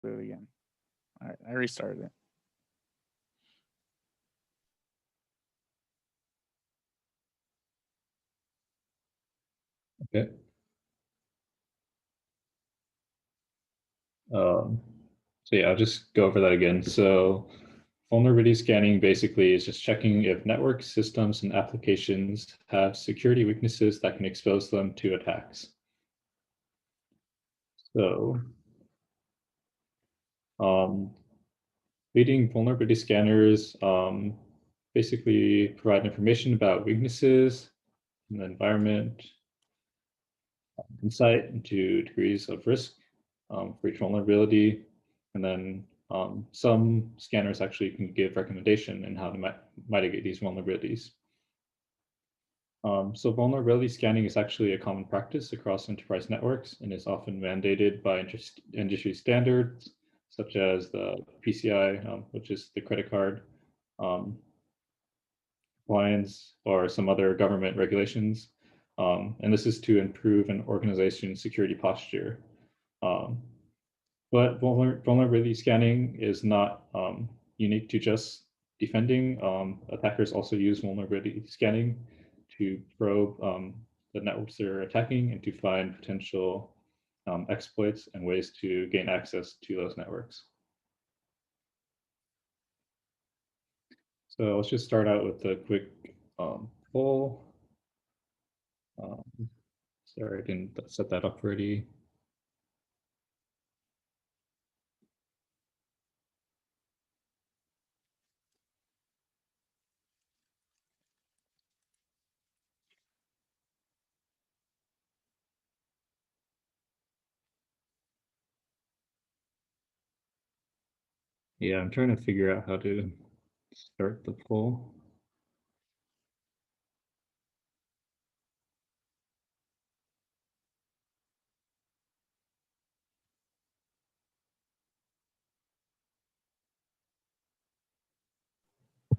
Do it again. All right, I restarted it. Okay. So yeah, I'll just go over that again. So vulnerability scanning basically is just checking if network systems and applications have security weaknesses that can expose them to attacks. So leading vulnerability scanners basically provide information about weaknesses in the environment, insight into degrees of risk for each vulnerability, and then some scanners actually can give recommendation in how to mitigate these vulnerabilities. So vulnerability scanning is actually a common practice across enterprise networks and is often mandated by industry standards, such as the PCI, which is the credit card compliance, or some other government regulations. And this is to improve an organization's security posture. But vulnerability scanning is not unique to just defending. Attackers also use vulnerability scanning to probe the networks they're attacking and to find potential exploits and ways to gain access to those networks. So let's just start out with a quick poll. Sorry, I didn't set that up already. Yeah, I'm trying to figure out how to start the poll.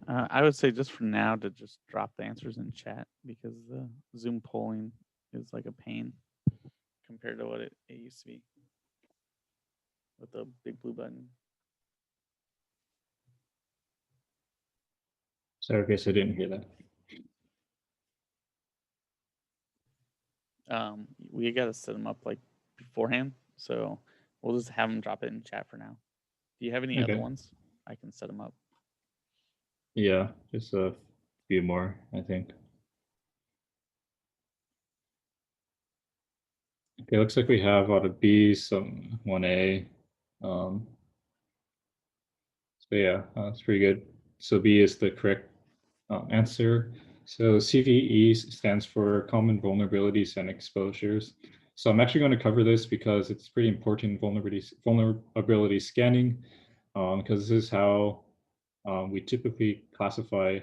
I would say just for now to just drop the answers in chat because the Zoom polling is like a pain compared to what it used to be with the big blue button. Sorry, I guess I didn't hear that. We got to set them up like beforehand, so we'll just have them drop it in chat for now. Do you have any other Okay. ones? I can set them up. Yeah, just a few more, I think. Okay, looks like we have out of B, some 1A. So yeah, that's pretty good. So B is the correct answer. So CVE stands for Common Vulnerabilities and Exposures. So I'm actually going to cover this because it's pretty important vulnerability scanning, because this is how we typically classify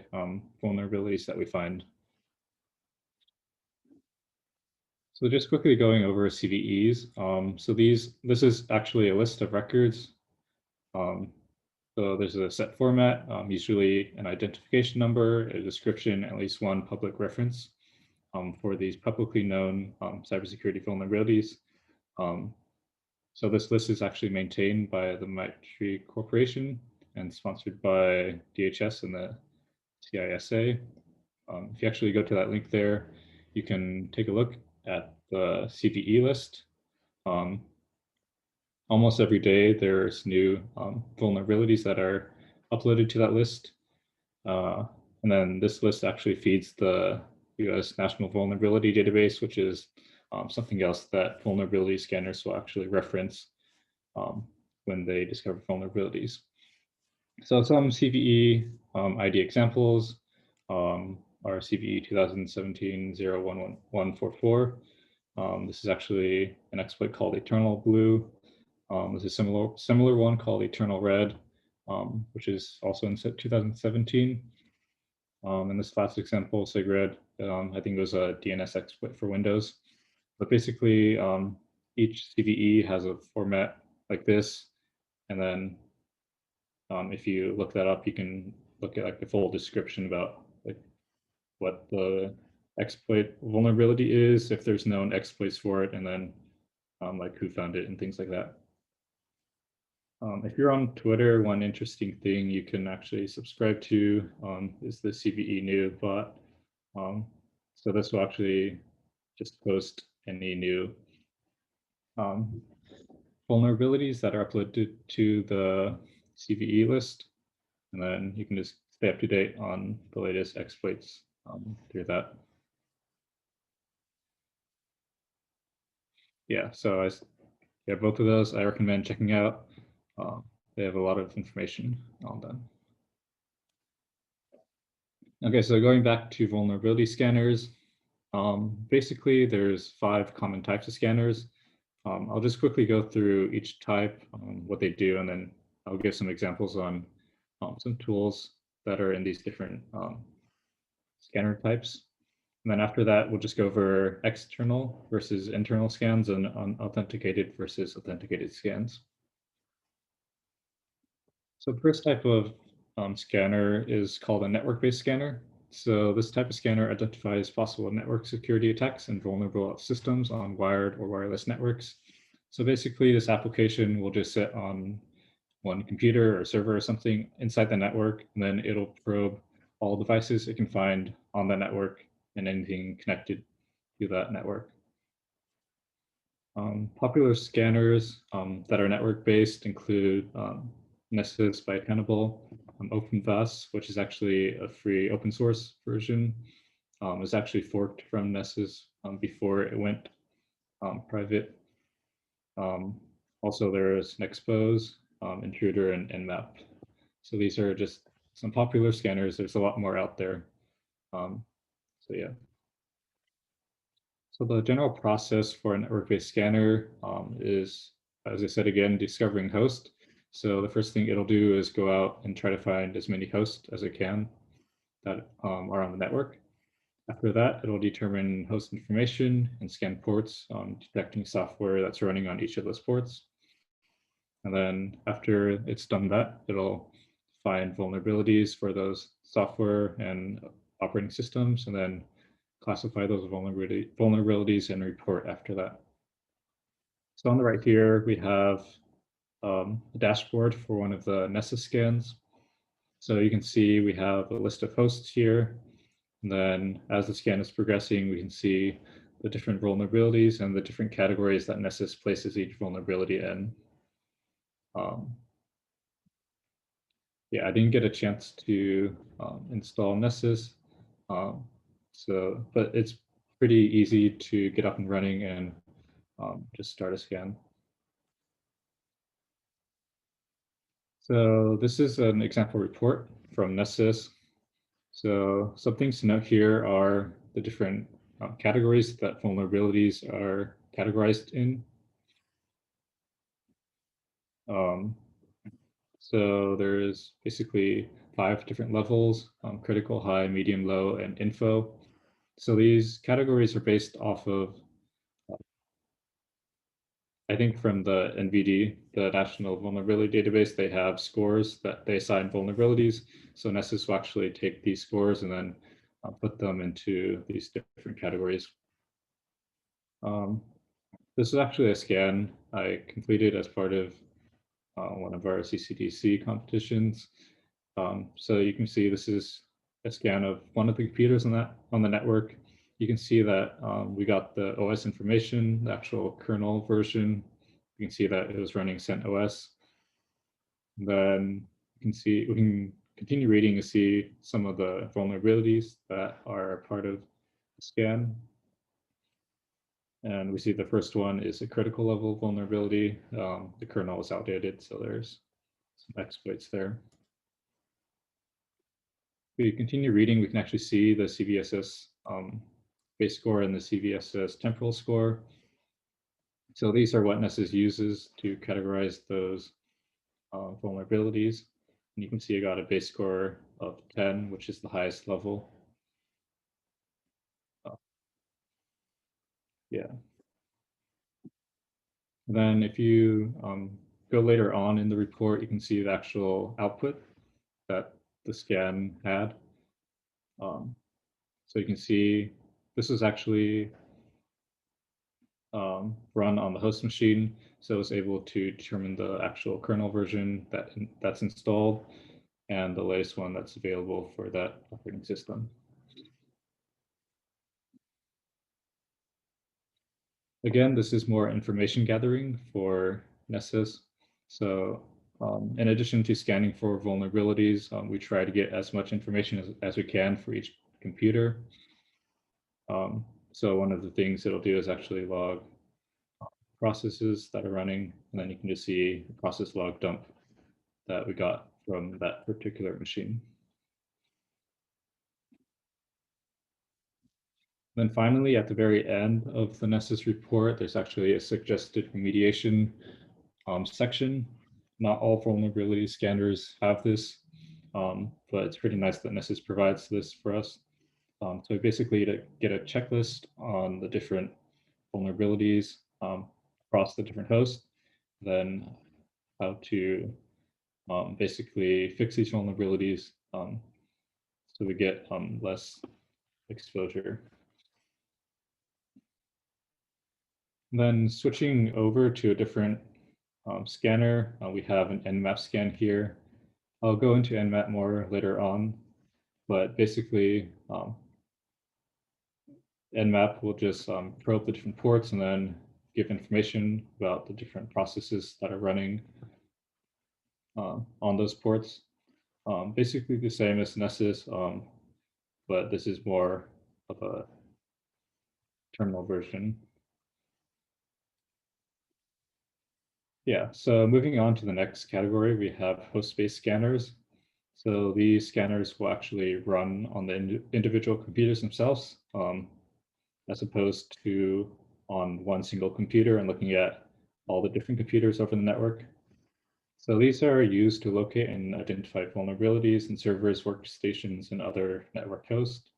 vulnerabilities that we find. So just quickly going over CVEs. So this is actually a list of records. So there's a set format, usually an identification number, a description, at least one public reference for these publicly known cybersecurity vulnerabilities. So this list is actually maintained by the Maitri Corporation and sponsored by DHS and the CISA. If you actually go to that link there, you can take a look at the CVE list. Almost every day there's new vulnerabilities that are uploaded to that list. And then this list actually feeds the US National Vulnerability Database, which is something else that vulnerability scanners will actually reference when they discover vulnerabilities. So some CVE ID examples are CVE 2017-01144. This is actually an exploit called Eternal Blue. There's a similar one called Eternal Red, which is also in 2017. And this last example, SIGRED, I think it was a DNS exploit for Windows. But basically, each CVE has a format like this. And then if you look that up, you can look at like the full description about like what the exploit vulnerability is, if there's known exploits for it, and then like who found it and things like that. If you're on Twitter, one interesting thing you can actually subscribe to is the CVE new bot. So this will actually just post any new vulnerabilities that are uploaded to the CVE list, and then you can just stay up to date on the latest exploits through that. Yeah, so both of those I recommend checking out. They have a lot of information on them. Okay, so going back to vulnerability scanners, basically there's 5 common types of scanners. I'll just quickly go through each type, what they do, and then I'll give some examples on some tools that are in these different scanner types. And then after that, we'll just go over external versus internal scans and authenticated versus authenticated scans. So the first type of scanner is called a network-based scanner. So this type of scanner identifies possible network security attacks and vulnerable systems on wired or wireless networks. So basically, this application will just sit on one computer or server or something inside the network, and then it'll probe all devices it can find on the network and anything connected to that network. Popular scanners that are network-based include Nessus by Tenable, OpenVAS, which is actually a free open source version. It was actually forked from Nessus before it went private. Also, there's Nexpose, Intruder, and Nmap. So these are just some popular scanners. There's a lot more out there. So yeah. So the general process for a network-based scanner is, as I said again, discovering host. So the first thing it'll do is go out and try to find as many hosts as it can that are on the network. After that, it'll determine host information and scan ports, detecting software that's running on each of those ports. And then after it's done that, it'll find vulnerabilities for those software and operating systems, and then classify those vulnerabilities and report after that. So on the right here, we have a dashboard for one of the Nessus scans. So you can see we have a list of hosts here. And then as the scan is progressing, we can see the different vulnerabilities and the different categories that Nessus places each vulnerability in. Yeah, I didn't get a chance to install Nessus. But it's pretty easy to get up and running and just start a scan. So this is an example report from Nessus. So some things to note here are the different categories that vulnerabilities are categorized in. So there's basically 5 different levels: critical, high, medium, low, and info. So these categories are based off of, I think from the NVD, the National Vulnerability Database, they have scores that they assign vulnerabilities. So Nessus will actually take these scores and then put them into these different categories. This is actually a scan I completed as part of one of our CCDC competitions. So you can see this is a scan of one of the computers on the network. You can see that we got the OS information, the actual kernel version. You can see that it was running CentOS. Then we can continue reading to see some of the vulnerabilities that are part of the scan. And we see the first one is a critical level vulnerability. The kernel is outdated, so there's some exploits there. If we continue reading, we can actually see the CVSS base score and the CVSS temporal score. So these are what Nessus uses to categorize those vulnerabilities. And you can see I got a base score of 10, which is the highest level. Yeah. Then if you go later on in the report, you can see the actual output that the scan had. So you can see this is actually run on the host machine. So it's able to determine the actual kernel version that's installed and the latest one that's available for that operating system. Again, this is more information gathering for Nessus. So in addition to scanning for vulnerabilities, we try to get as much information as we can for each computer. So one of the things it'll do is actually log processes that are running, and then you can just see the process log dump that we got from that particular machine. Then finally, at the very end of the Nessus report, there's actually a suggested remediation section. Not all vulnerability scanners have this, but it's pretty nice that Nessus provides this for us. So basically to get a checklist on the different vulnerabilities across the different hosts, then how to basically fix these vulnerabilities so we get less exposure. Then switching over to a different scanner, we have an Nmap scan here. I'll go into Nmap more later on, but basically Nmap will just probe the different ports and then give information about the different processes that are running on those ports. Basically the same as Nessus, but this is more of a terminal version. Yeah, so moving on to the next category, we have host-based scanners. So these scanners will actually run on the individual computers themselves, as opposed to on one single computer and looking at all the different computers over the network. So these are used to locate and identify vulnerabilities in servers, workstations, and other network hosts,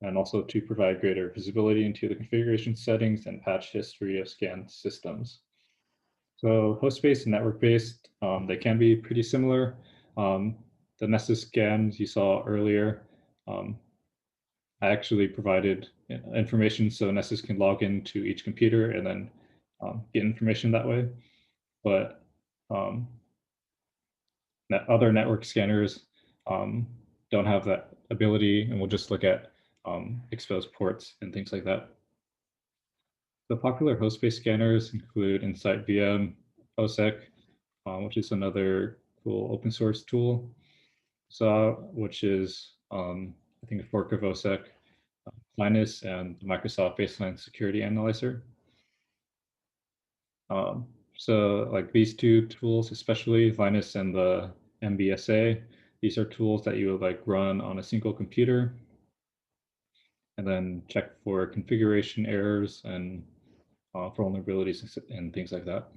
and also to provide greater visibility into the configuration settings and patch history of scanned systems. So host-based and network-based, they can be pretty similar. The Nessus scans you saw earlier, I actually provided information so Nessus can log into each computer and then get information that way. But other network scanners don't have that ability, and we'll just look at exposed ports and things like that. The popular host-based scanners include InsightVM, OSEC, which is another cool open source tool, which is I think a fork of OSEC, Linus, and the Microsoft Baseline Security Analyzer. So like these two tools, especially Linus and the MBSA, these are tools that you would like run on a single computer and then check for configuration errors and vulnerabilities and things like that.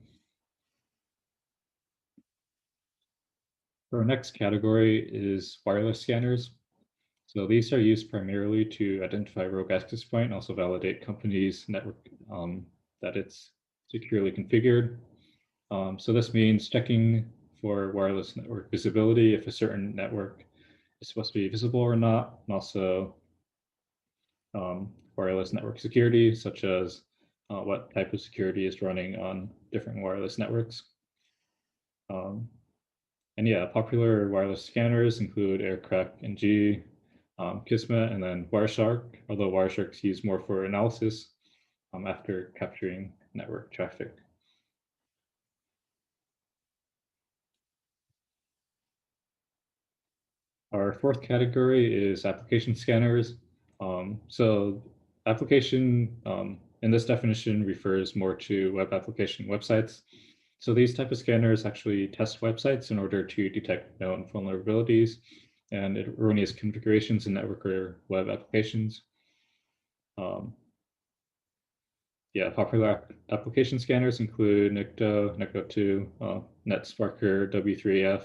Our next category is wireless scanners. So these are used primarily to identify rogue access point and also validate companies' network that it's securely configured. So this means checking for wireless network visibility if a certain network is supposed to be visible or not, and also wireless network security, such as what type of security is running on different wireless networks. And yeah, popular wireless scanners include Aircrack NG, Kismet, and then Wireshark, although Wireshark's used more for analysis after capturing network traffic. Our fourth category is application scanners. So application in this definition refers more to web application websites. So these type of scanners actually test websites in order to detect known vulnerabilities and erroneous configurations in network or web applications. Yeah, popular application scanners include Nikto, Nikto2, NetSparker, W3F,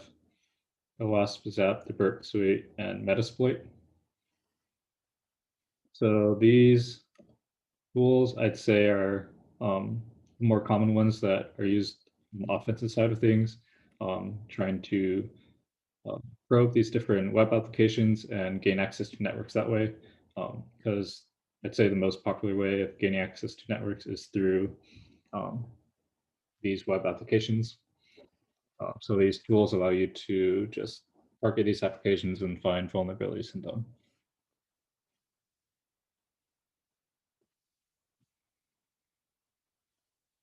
OWASP, ZAP, the Burp Suite, and Metasploit. So these tools, I'd say, are more common ones that are used on the offensive side of things, trying to probe these different web applications and gain access to networks that way, because I'd say the most popular way of gaining access to networks is through these web applications. So these tools allow you to just target these applications and find vulnerabilities in them.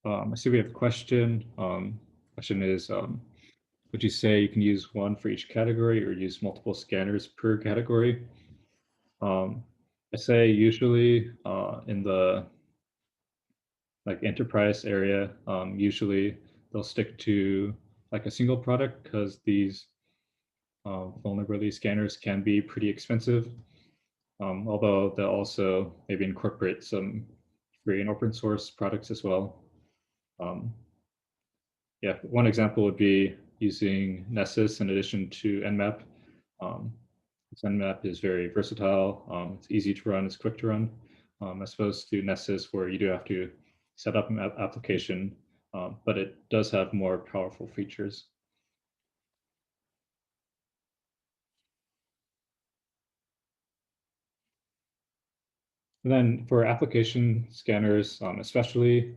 I see we have a question. Question is, would you say you can use one for each category or use multiple scanners per category? I say usually in the enterprise area, usually they'll stick to like a single product because these vulnerability scanners can be pretty expensive. Although they'll also maybe incorporate some free and open source products as well. Yeah, one example would be using Nessus in addition to Nmap. Nmap is very versatile. It's easy to run, it's quick to run, as opposed to Nessus where you do have to set up an application, but it does have more powerful features. And then for application scanners, especially,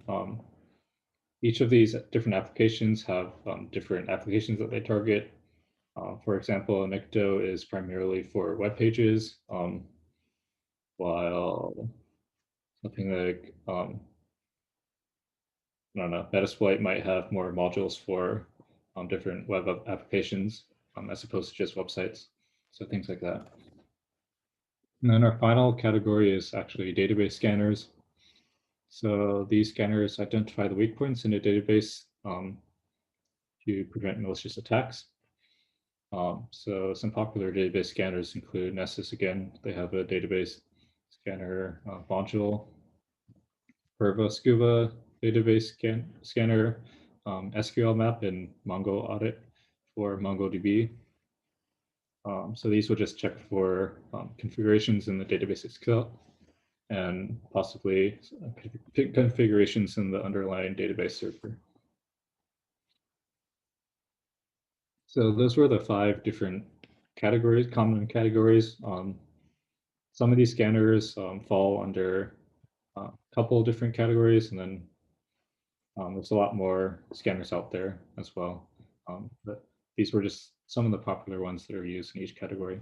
each of these different applications have different applications that they target. For example, Anecto is primarily for web pages, while something like, I don't know, Metasploit might have more modules for different web applications as opposed to just websites. So things like that. And then our final category is actually database scanners. So these scanners identify the weak points in a database to prevent malicious attacks. So some popular database scanners include Nessus again. They have a database scanner module, Perva Scuba database scanner, SQL map, and Mongo audit for MongoDB. So these will just check for configurations in the database itself and possibly configurations in the underlying database server. So those were the 5 different categories, common categories. Some of these scanners fall under a couple of different categories, and then there's a lot more scanners out there as well. But these were just some of the popular ones that are used in each category.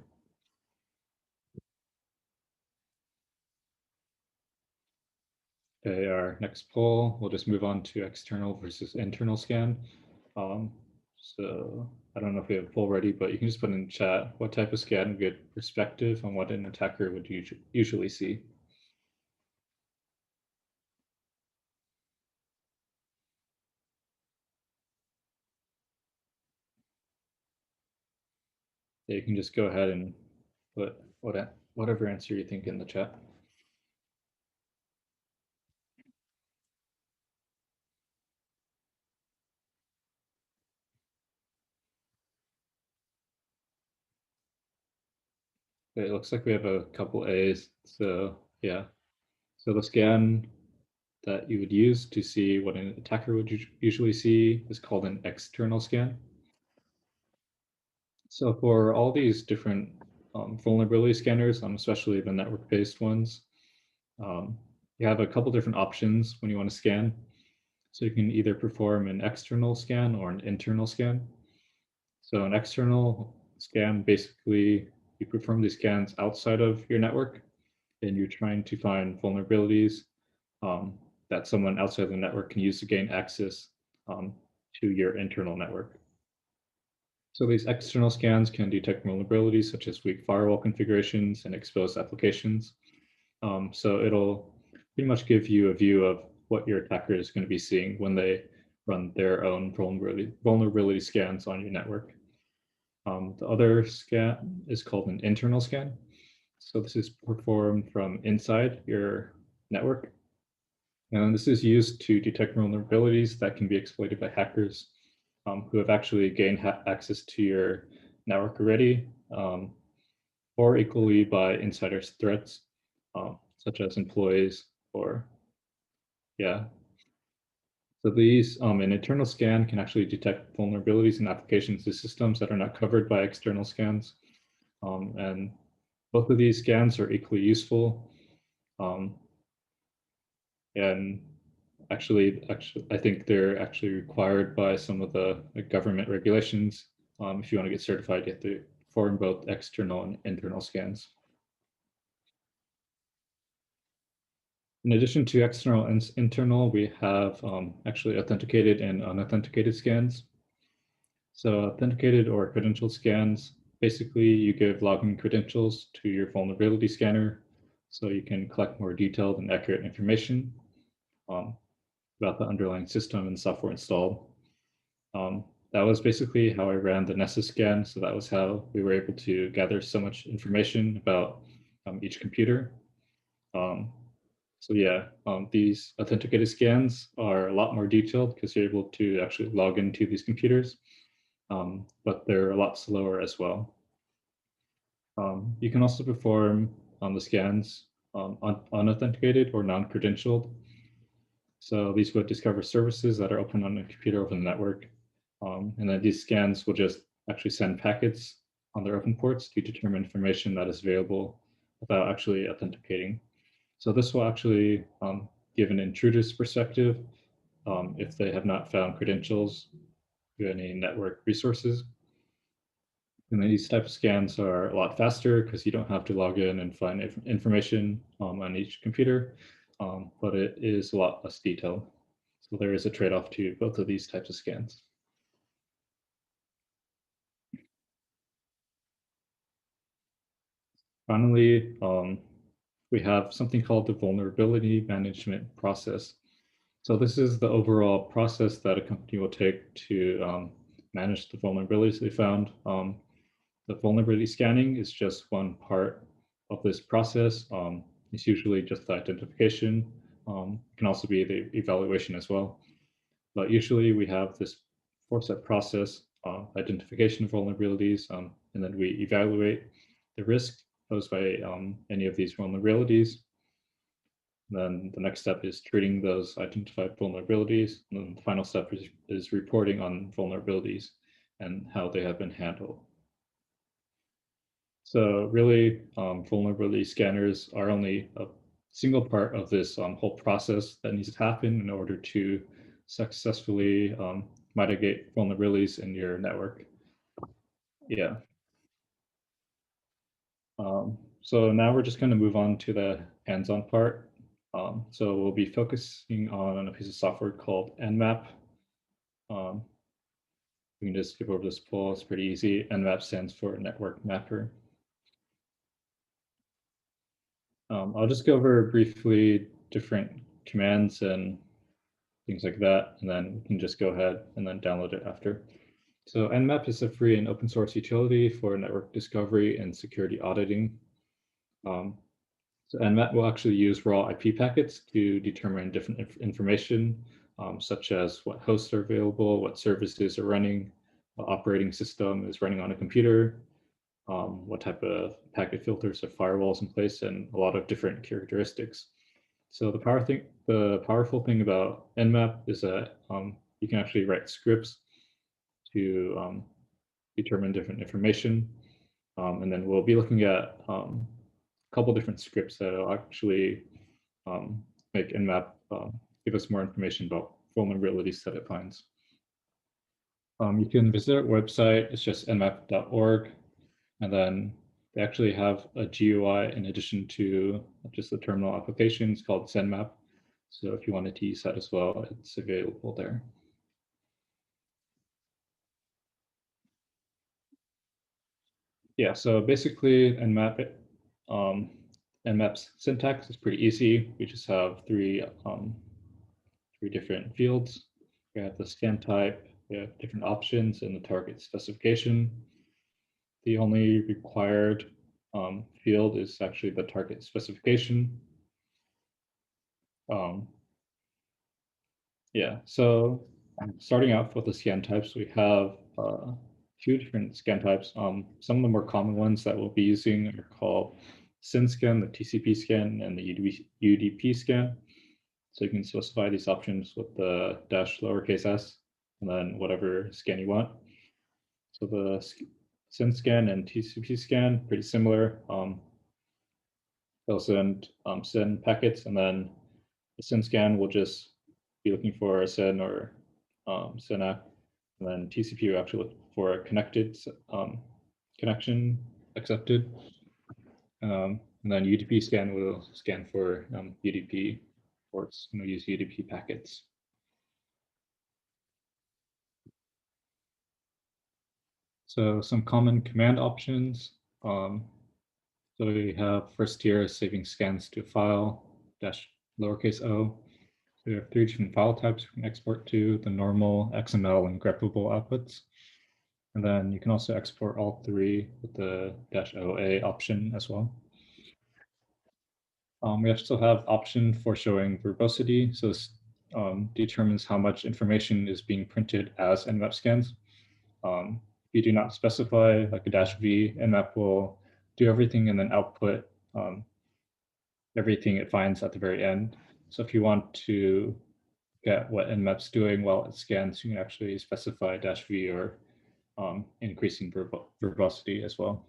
Okay, our next poll, we'll just move on to external versus internal scan. So I don't know if we have a poll ready, but you can just put in chat what type of scan would get perspective on what an attacker would usually see. Yeah, you can just go ahead and put whatever answer you think in the chat. Okay, it looks like we have a couple A's. So yeah, so the scan that you would use to see what an attacker would usually see is called an external scan. So for all these different vulnerability scanners, especially the network-based ones, you have a couple different options when you want to scan. So you can either perform an external scan or an internal scan. So an external scan, basically, you perform these scans outside of your network, and you're trying to find vulnerabilities that someone outside the network can use to gain access to your internal network. So these external scans can detect vulnerabilities such as weak firewall configurations and exposed applications. So it'll pretty much give you a view of what your attacker is going to be seeing when they run their own vulnerability scans on your network. The other scan is called an internal scan. So this is performed from inside your network. And this is used to detect vulnerabilities that can be exploited by hackers who have actually gained access to your network already, or equally by insider threats, such as employees or, yeah. So these, an internal scan can actually detect vulnerabilities in applications to systems that are not covered by external scans. And both of these scans are equally useful. And actually, I think they're actually required by some of the government regulations. If you want to get certified, you have to perform both external and internal scans. In addition to external and internal, we have actually authenticated and unauthenticated scans. So authenticated or credentialed scans, basically you give login credentials to your vulnerability scanner so you can collect more detailed and accurate information about the underlying system and software installed. That was basically how I ran the Nessus scan. So that was how we were able to gather so much information about each computer. So yeah, these authenticated scans are a lot more detailed because you're able to actually log into these computers, but they're a lot slower as well. You can also perform the scans unauthenticated or non-credentialed. So these would discover services that are open on a computer over the network. And then these scans will just actually send packets on their open ports to determine information that is available without actually authenticating. So this will actually give an intruder's perspective if they have not found credentials to any network resources. And then these type of scans are a lot faster because you don't have to log in and find information on each computer, but it is a lot less detailed. So there is a trade-off to both of these types of scans. Finally, we have something called the vulnerability management process. So this is the overall process that a company will take to manage the vulnerabilities they found. The vulnerability scanning is just one part of this process. It's usually just the identification. It can also be the evaluation as well. But usually we have this four-step process, identification of vulnerabilities, and then we evaluate the risk posed by any of these vulnerabilities. Then the next step is treating those identified vulnerabilities. And then the final step is reporting on vulnerabilities and how they have been handled. So really, vulnerability scanners are only a single part of this whole process that needs to happen in order to successfully mitigate vulnerabilities in your network. Yeah. So now we're just going to move on to the hands-on part. So we'll be focusing on a piece of software called Nmap. We can just skip over this poll. It's pretty easy. Nmap stands for Network Mapper. I'll just go over briefly different commands and things like that, and then we can just go ahead and then download it after. So Nmap is a free and open source utility for network discovery and security auditing. So Nmap will actually use raw IP packets to determine different information, such as what hosts are available, what services are running, what operating system is running on a computer, what type of packet filters or firewalls in place, and a lot of different characteristics. So the powerful thing about Nmap is that you can actually write scripts to determine different information. And then we'll be looking at a couple different scripts that will actually make Nmap give us more information about vulnerabilities that it finds. You can visit our website. It's just nmap.org. And then they actually have a GUI in addition to just the terminal applications called SendMap. So if you wanted to use that as well, it's available there. Yeah, so basically Nmap's syntax is pretty easy. We just have three different fields. We have the scan type, we have different options, and the target specification. The only required field is actually the target specification. Yeah, so starting out with the scan types, we have a few different scan types. Some of the more common ones that we'll be using are called SYN scan, the TCP scan, and the UDP scan. So you can specify these options with the -s and then whatever scan you want. So the SYN scan and TCP scan, pretty similar. It'll send SYN packets, and then the SYN scan will just be looking for a SYN or SYNAC, and then TCP will actually look for a connected connection accepted. And then UDP scan will scan for UDP ports, and we'll use UDP packets. So some common command options. So we have first tier saving scans to file dash lowercase o. So we have 3 different file types we can export to: the normal, XML, and greppable outputs. And then you can also export all 3 with the -OA option as well. We also have option for showing verbosity. So this determines how much information is being printed as Nmap scans. If you do not specify like a -V, Nmap will do everything and then output everything it finds at the very end. So if you want to get what Nmap's doing while it scans, you can actually specify -V or increasing verbosity as well.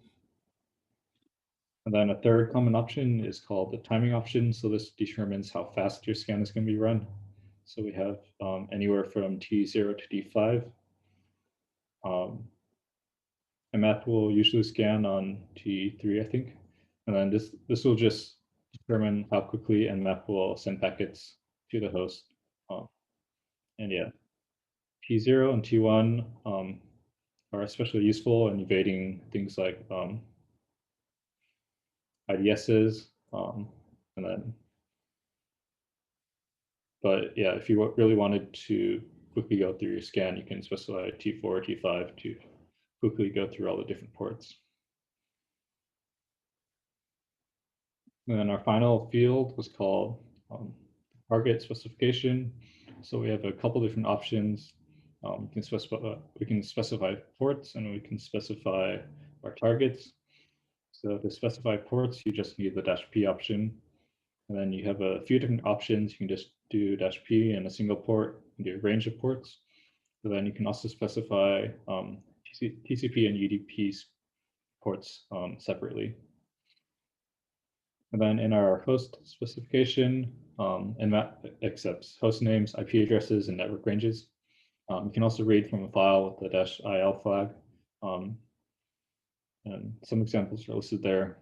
And then a third common option is called the timing option. So this determines how fast your scan is going to be run. So we have anywhere from T0 to D5. Nmap will usually scan on T3, I think. And then this will just determine how quickly Nmap will send packets to the host. And yeah, T0 and T1 are especially useful in evading things like IDSs. And then, but yeah, if you really wanted to quickly go through your scan, you can specify T4 or T5 to quickly go through all the different ports. And then our final field was called target specification. So we have a couple different options. We can specify ports, and we can specify our targets. So to specify ports, you just need the -P option. And then you have a few different options. You can just do -P and a single port, and do a range of ports. So then you can also specify TCP and UDP ports separately. And then in our host specification, Nmap accepts host names, IP addresses, and network ranges. You can also read from a file with the -IL flag. And some examples are listed there.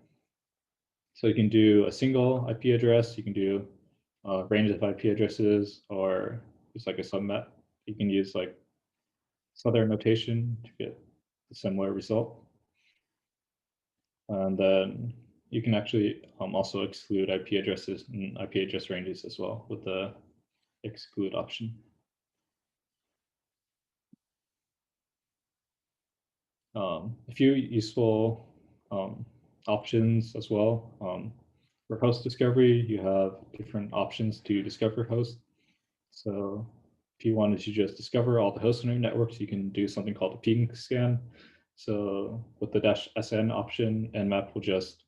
So you can do a single IP address, you can do a range of IP addresses, or just like a subnet. You can use like Southern notation to get a similar result. And then you can actually also exclude IP addresses and IP address ranges as well with the exclude option. A few useful options as well. For host discovery, you have different options to discover host. So if you wanted to just discover all the hosts on your networks, you can do something called a ping scan. So with the -SN option, Nmap will just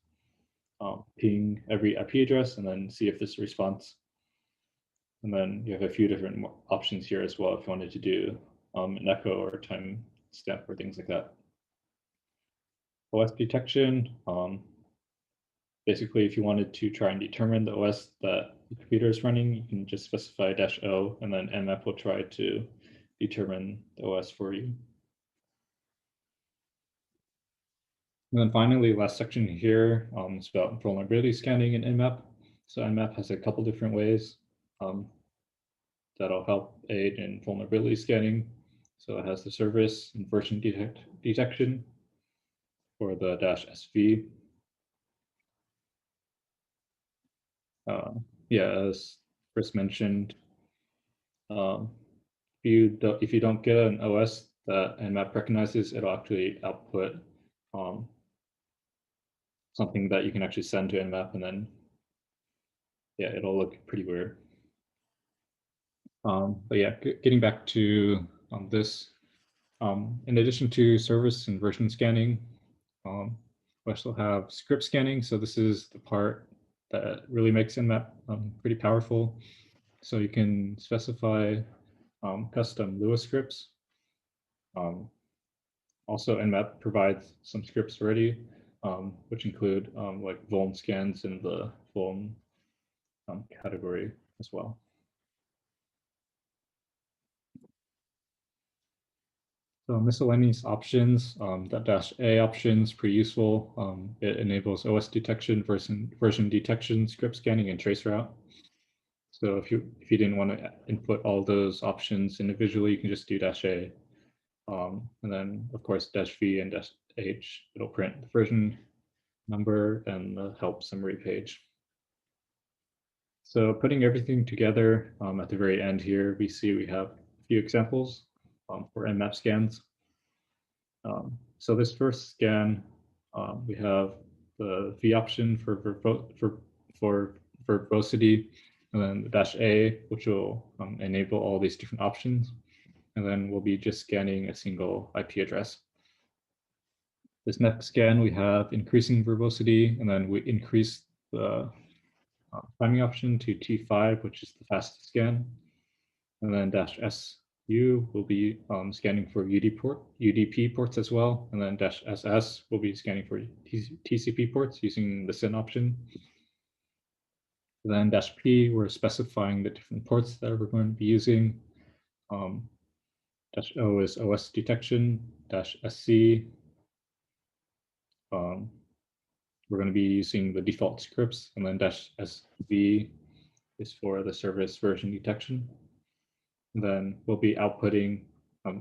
ping every IP address and then see if there's a response. And then you have a few different options here as well if you wanted to do an echo or time step or things like that. OS detection. Basically, if you wanted to try and determine the OS that the computer is running, you can just specify -O, and then Nmap will try to determine the OS for you. And then finally, last section here is about vulnerability scanning in Nmap. So Nmap has a couple different ways that'll help aid in vulnerability scanning. So it has the service and version detection for the -SV. Yeah, as Chris mentioned, if you don't get an OS that Nmap recognizes, it'll actually output something that you can actually send to Nmap, and then yeah, it'll look pretty weird. But yeah, getting back to this, in addition to service and version scanning, we also have script scanning. So this is the part that really makes Nmap pretty powerful. So you can specify custom Lua scripts. Also, Nmap provides some scripts already. which include like vuln scans in the vuln category as well. So miscellaneous options, that -A option is pretty useful. It enables OS detection, version detection, script scanning, and traceroute. So if you didn't want to input all those options individually, you can just do -A. And then of course -V and -H, it'll print the version number and the help summary page. So putting everything together at the very end here, we see we have a few examples for Nmap scans. So this first scan, we have the V option for verbosity, and then the -A, which will enable all these different options. And then we'll be just scanning a single IP address. This next scan, we have increasing verbosity, and then we increase the timing option to T5, which is the fastest scan. And then -SU will be scanning for UDP ports as well. And then -SS will be scanning for TCP ports using the SYN option. And then -P, we're specifying the different ports that we're going to be using. -O is OS detection, -SC. We're going to be using the default scripts, and then -SV is for the service version detection. And then we'll be outputting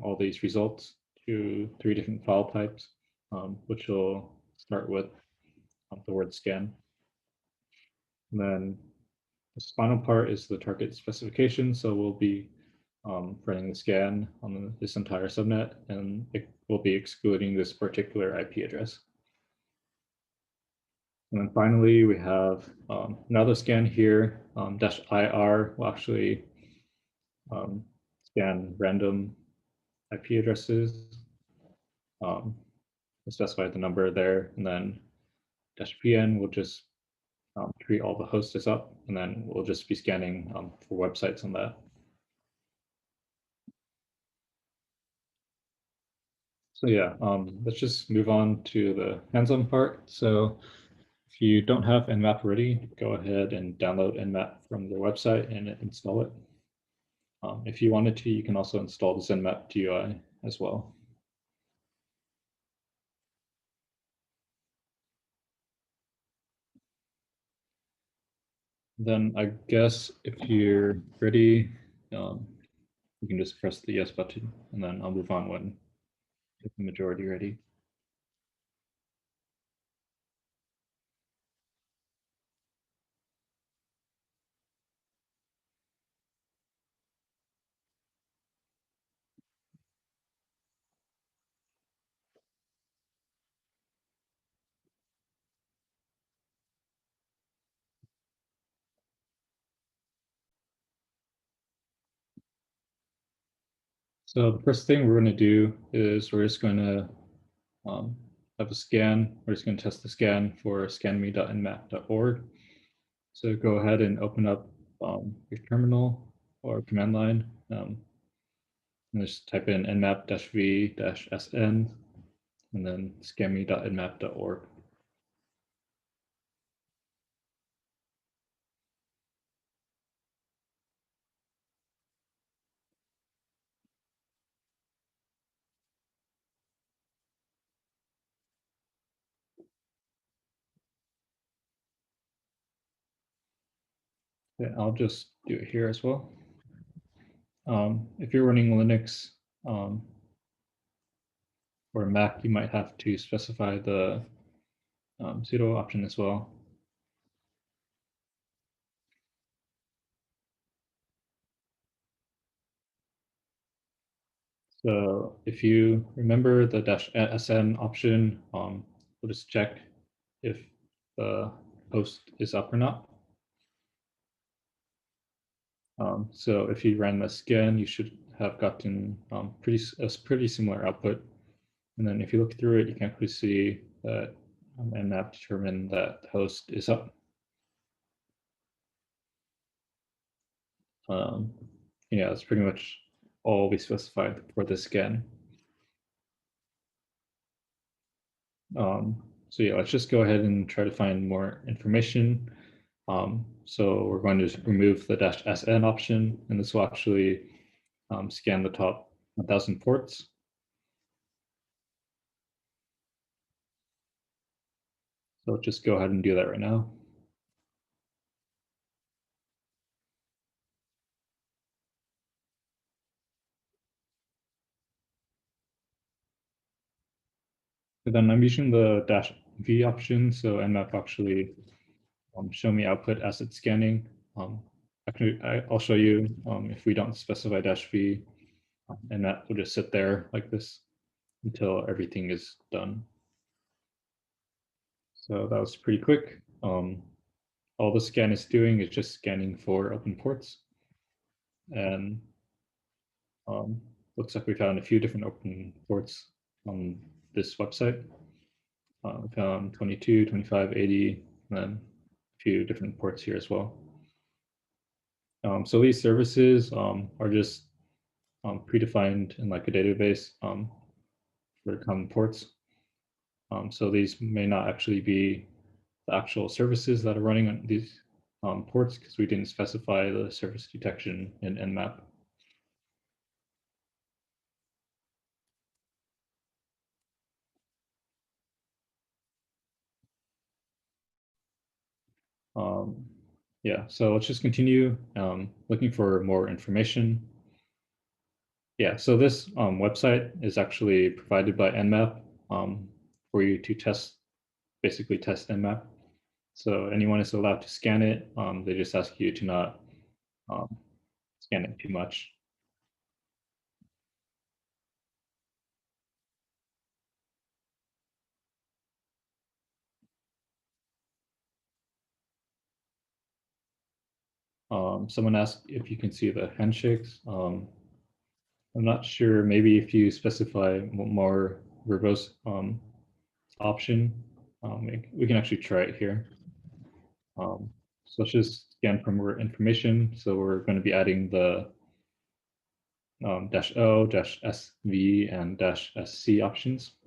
all these results to 3 different file types, which will start with the word scan. And then this final part is the target specification. So we'll be running the scan on this entire subnet, and it will be excluding this particular IP address. And then finally, we have another scan here. -IR will actually scan random IP addresses. Specify the number there, and then -PN will just treat all the hosts as up, and then we'll just be scanning for websites on that. So yeah, let's just move on to the hands-on part. So if you don't have Nmap ready, go ahead and download Nmap from their website and install it. If you wanted to, you can also install the ZenMap GUI as well. Then I guess if you're ready, you can just press the yes button, and then I'll move on when the majority ready. So the first thing we're going to do is we're just going to have a scan. We're just going to test the scan for scanme.nmap.org. So go ahead and open up your terminal or command line, and just type in nmap-v-sn, and then scanme.nmap.org. Yeah, I'll just do it here as well. If you're running Linux or Mac, you might have to specify the sudo option as well. So if you remember the -sn option, we'll just check if the host is up or not. So if you ran the scan, you should have gotten a pretty similar output. And then if you look through it, you can quickly see that Nmap determined that the host is up. Yeah, that's pretty much all we specified for this scan. So yeah, let's just go ahead and try to find more information. So we're going to remove the -SN option, and this will actually scan the top 1,000 ports. So let's just go ahead and do that right now. And then I'm using the -V option, so Nmap actually show me output as it's scanning. Actually, I'll show you if we don't specify -V, Nmap will just sit there like this until everything is done. So that was pretty quick. All the scan is doing is just scanning for open ports. And looks like we found a few different open ports on this website. We found 22, 25, 80, and then a few different ports here as well. So these services are just predefined in like a database for common ports. So these may not actually be the actual services that are running on these ports because we didn't specify the service detection in Nmap. Yeah, so let's just continue looking for more information. Yeah, so this website is actually provided by Nmap for you to test, basically test Nmap. So anyone is allowed to scan it. They just ask you to not scan it too much. Someone asked if you can see the handshakes. I'm not sure, maybe if you specify more verbose option, we can actually try it here. So let's just scan for more information. So we're going to be adding the -O, -SV, and -SC options.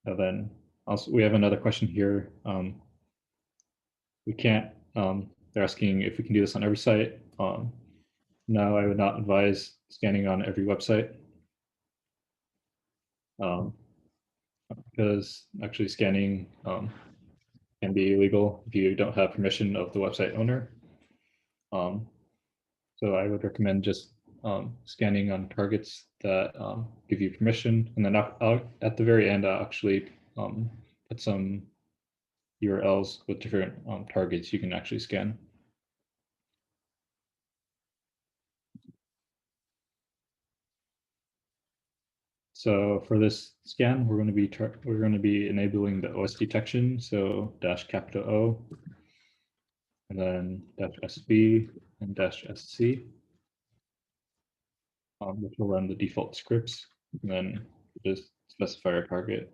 And then also we have another question here. We can't, they're asking if we can do this on every site. No, I would not advise scanning on every website. Because actually scanning can be illegal if you don't have permission of the website owner. So I would recommend just scanning on targets that give you permission. And then at the very end, I'll actually put some URLs with different targets you can actually scan. So for this scan, we're going to be enabling the OS detection. So -O, and then -SV and -SC, which will run the default scripts, and then just specify our target.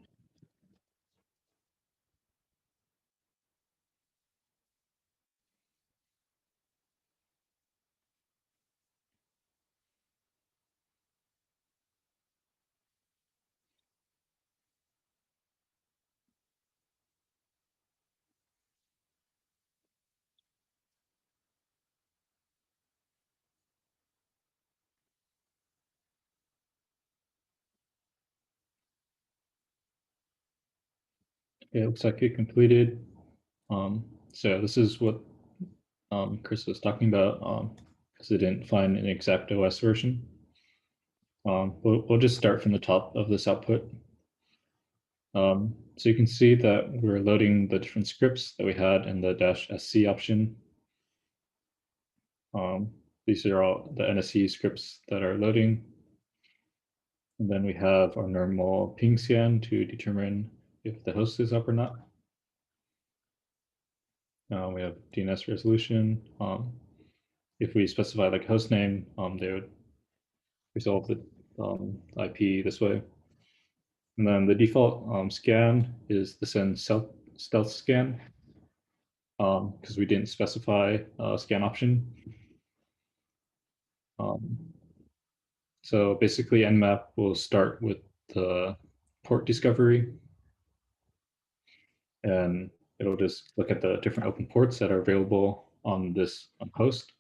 Okay, it looks like it completed. So this is what Chris was talking about, because it didn't find an exact OS version. We'll just start from the top of this output. So you can see that we're loading the different scripts that we had in the -SC option. These are all the NSE scripts that are loading. And then we have our normal ping scan to determine if the host is up or not. We have DNS resolution. If we specify like host name, they would resolve the IP this way. And then the default scan is the send stealth scan, because we didn't specify a scan option. So basically Nmap will start with the port discovery. and it'll just look at the different open ports that are available on this host.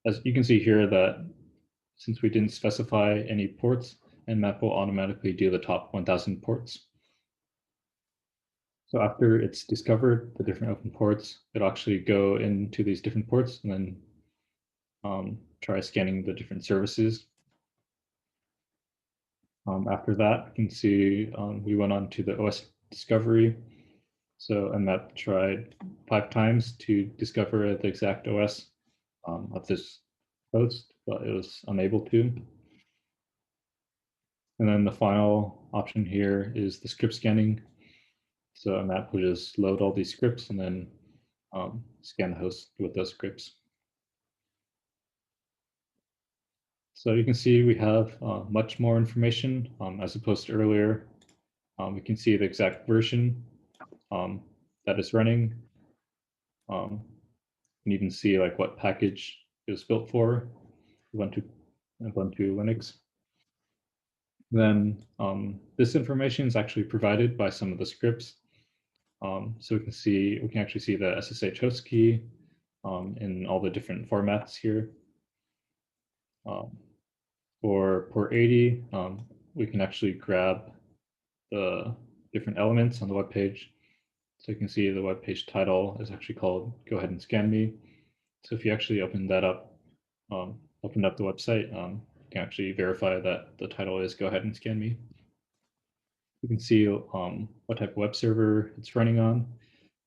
As you can see here that since we didn't specify any ports, Nmap will automatically do the top 1000 ports. So after it's discovered the different open ports, it'll actually go into these different ports and then try scanning the different services. After that, you can see we went on to the OS discovery. So Nmap tried 5 times to discover the exact OS of this host, but it was unable to. And then the final option here is the script scanning. So Nmap will just load all these scripts and then scan the host with those scripts. So you can see we have much more information as opposed to earlier. We can see the exact version that is running. You can even see like what package it was built for, Ubuntu Linux. Then this information is actually provided by some of the scripts. So we can actually see the SSH host key in all the different formats here. For port 80, we can actually grab the different elements on the web page. So you can see the web page title is actually called "Go ahead and scan me." So if you actually open that up, open up the website, you can actually verify that the title is "Go ahead and scan me." You can see what type of web server it's running on.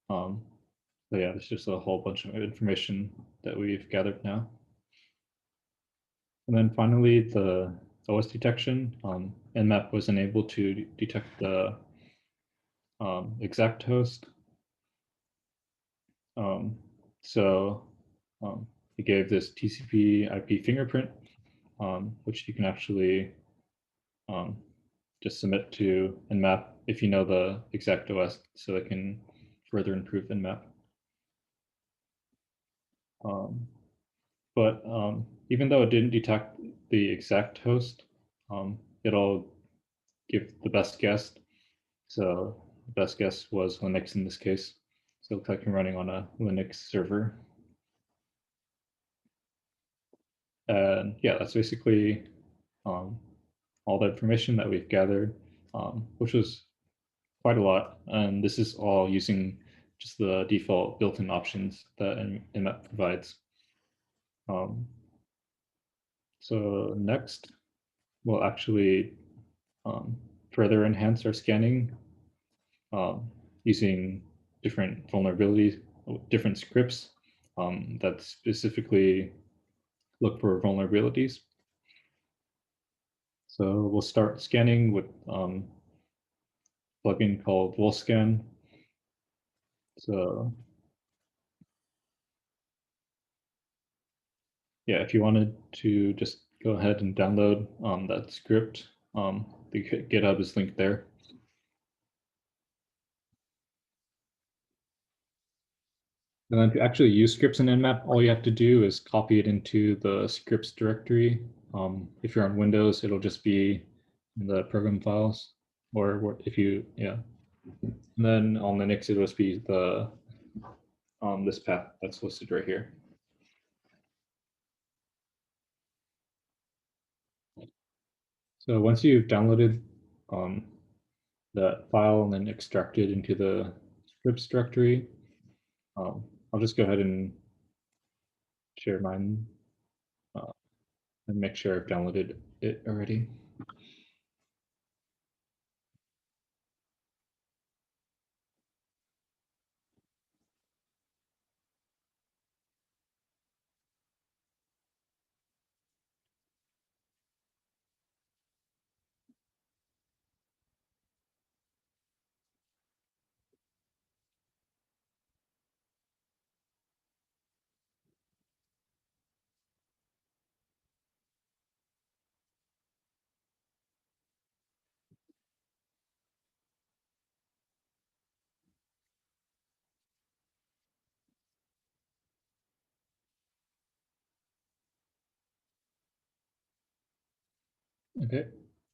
But yeah, there's just a whole bunch of information that we've gathered now. And then finally, the OS detection. Nmap wasn't able to detect the exact host. So we gave this TCP IP fingerprint, which you can actually just submit to Nmap if you know the exact OS, so they can further improve Nmap. But even though it didn't detect the exact host, it'll give the best guess. So the best guess was Linux in this case. So it looks like you're running on a Linux server. And yeah, that's basically all the information that we've gathered, which was quite a lot. And this is all using just the default built-in options that Nmap provides. So next, we'll actually further enhance our scanning using different vulnerabilities, different scripts that specifically look for vulnerabilities. So we'll start scanning with a plugin called vulscan. So yeah, if you wanted to just go ahead and download that script, the GitHub is linked there. And then to actually use scripts in Nmap, all you have to do is copy it into the scripts directory. If you're on Windows, it'll just be in the program files, or if you, yeah. And then on Linux, it'll just be the this path that's listed right here. So once you've downloaded that file and then extracted into the scripts directory, I'll just go ahead and share mine and make sure I've downloaded it already. Okay,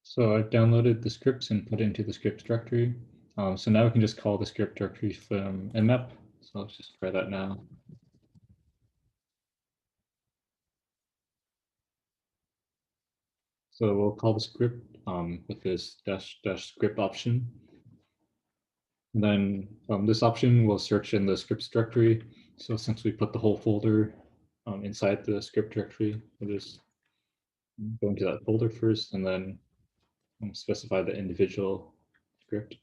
so I've downloaded the scripts and put it into the scripts directory. So now we can just call the script directory from mmap. So let's just try that now. So we'll call the script with this dash script option. And then this option will search in the scripts directory. So since we put the whole folder inside the script directory, we'll just go into that folder first and then specify the individual script.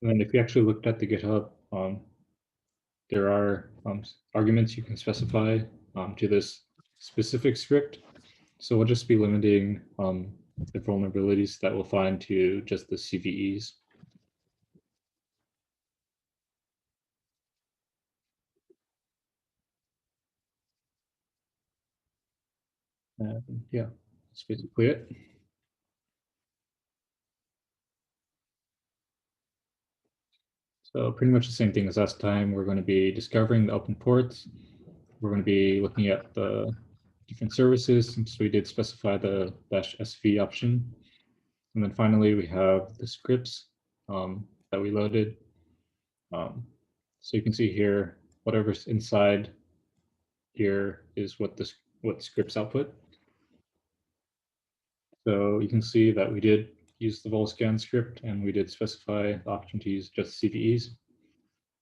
And then if you actually looked at the GitHub, there are arguments you can specify to this specific script. So we'll just be limiting the vulnerabilities that we'll find to just the CVEs. And yeah, that's basically it. So pretty much the same thing as last time. We're going to be discovering the open ports. We're going to be looking at the different services since we did specify the -sv option. And then finally, we have the scripts that we loaded. So you can see here, whatever's inside here is what scripts output. So you can see that we did use the vulscan script and we did specify the option to use just CVEs.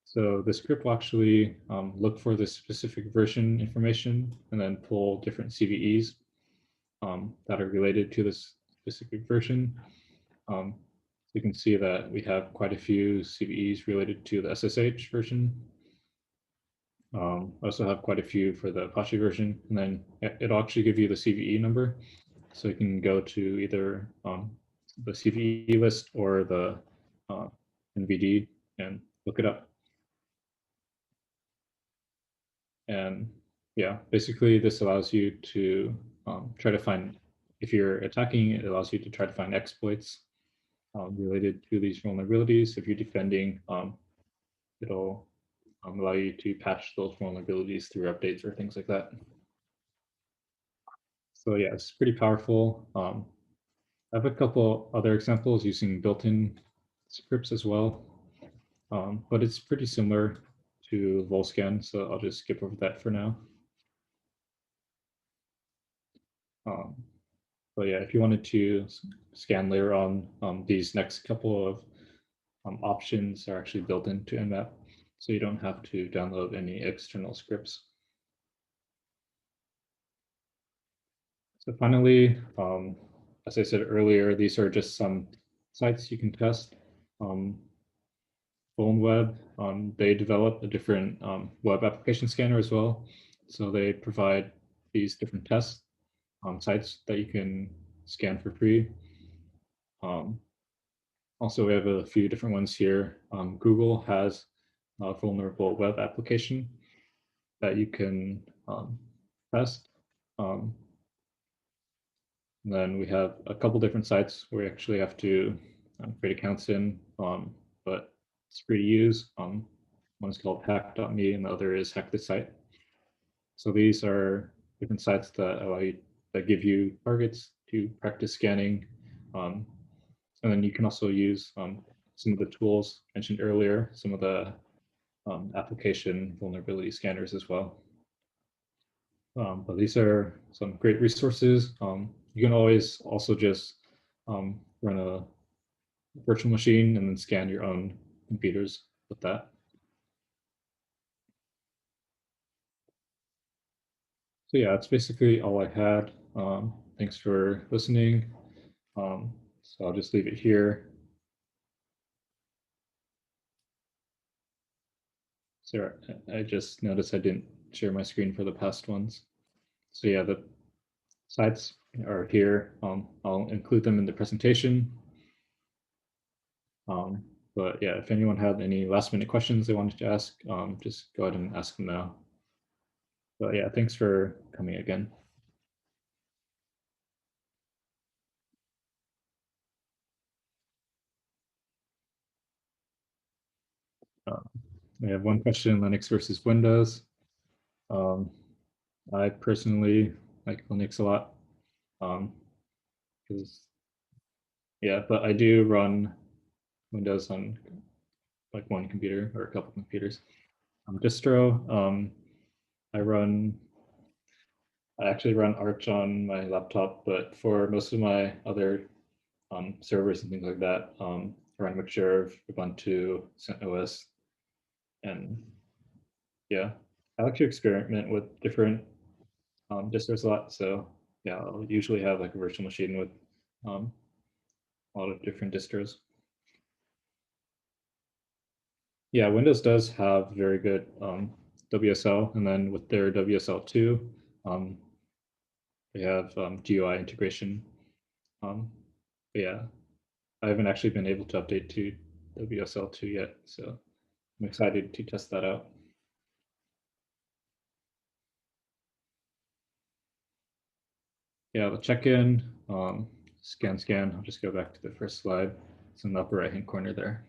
So the script will actually look for the specific version information and then pull different CVEs that are related to this specific version. So you can see that we have quite a few CVEs related to the SSH version. I also have quite a few for the Apache version, and then it'll actually give you the CVE number. So you can go to either the CVE list or the NVD and look it up. And yeah, basically this allows you to try to find, if you're attacking, it allows you to try to find exploits related to these vulnerabilities. If you're defending, it'll allow you to patch those vulnerabilities through updates or things like that. So yeah, it's pretty powerful. I have a couple other examples using built-in scripts as well, but it's pretty similar to vulscan, so I'll just skip over that for now. But yeah, if you wanted to scan later on, these next couple of options are actually built into Nmap, so you don't have to download any external scripts. So finally, as I said earlier, these are just some sites you can test. PhoneWeb, they develop a different web application scanner as well. So they provide these different test sites that you can scan for free. Also, we have a few different ones here. Google has a vulnerable web application that you can test. And then we have a couple different sites where you actually have to create accounts in, but it's free to use. One is called hack.me and the other is hack the site. So these are different sites that allow you, that give you targets to practice scanning. And then you can also use some of the tools mentioned earlier, some of the application vulnerability scanners as well. But these are some great resources. You can always also just run a virtual machine and then scan your own computers with that. So yeah, that's basically all I had. Thanks for listening. So I'll just leave it here. So I just noticed I didn't share my screen for the past ones. So yeah, the sites are here. I'll include them in the presentation. But yeah, if anyone had any last minute questions they wanted to ask, just go ahead and ask them now. But yeah, thanks for coming again. We have one question, Linux versus Windows. I personally like Linux a lot Yeah, but I do run Windows on like one computer or a couple computers. Distro, I actually run Arch on my laptop, but for most of my other servers and things like that, I run a mixture of Ubuntu, CentOS, and yeah, I like to experiment with different distros a lot. So yeah, I'll usually have like a virtual machine with a lot of different distros. Yeah, Windows does have very good WSL, and then with their WSL2, they have GUI integration. Yeah, I haven't actually been able to update to WSL2 yet, so I'm excited to test that out. Yeah, the check-in, scan. I'll just go back to the first slide. It's in the upper right-hand corner there.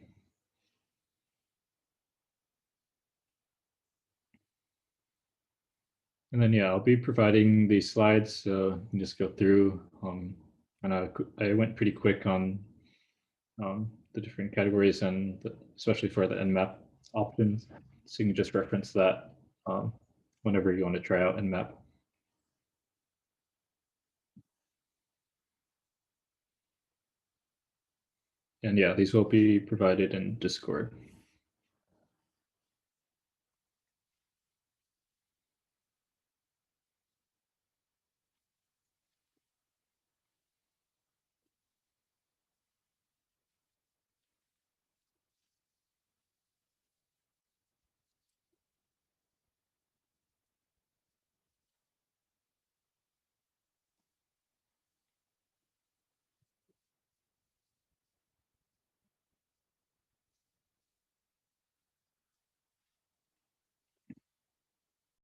And then, yeah, I'll be providing these slides, so you can just go through. And I went pretty quick on the different categories and especially for the Nmap options. So you can just reference that whenever you want to try out Nmap. And yeah, these will be provided in Discord.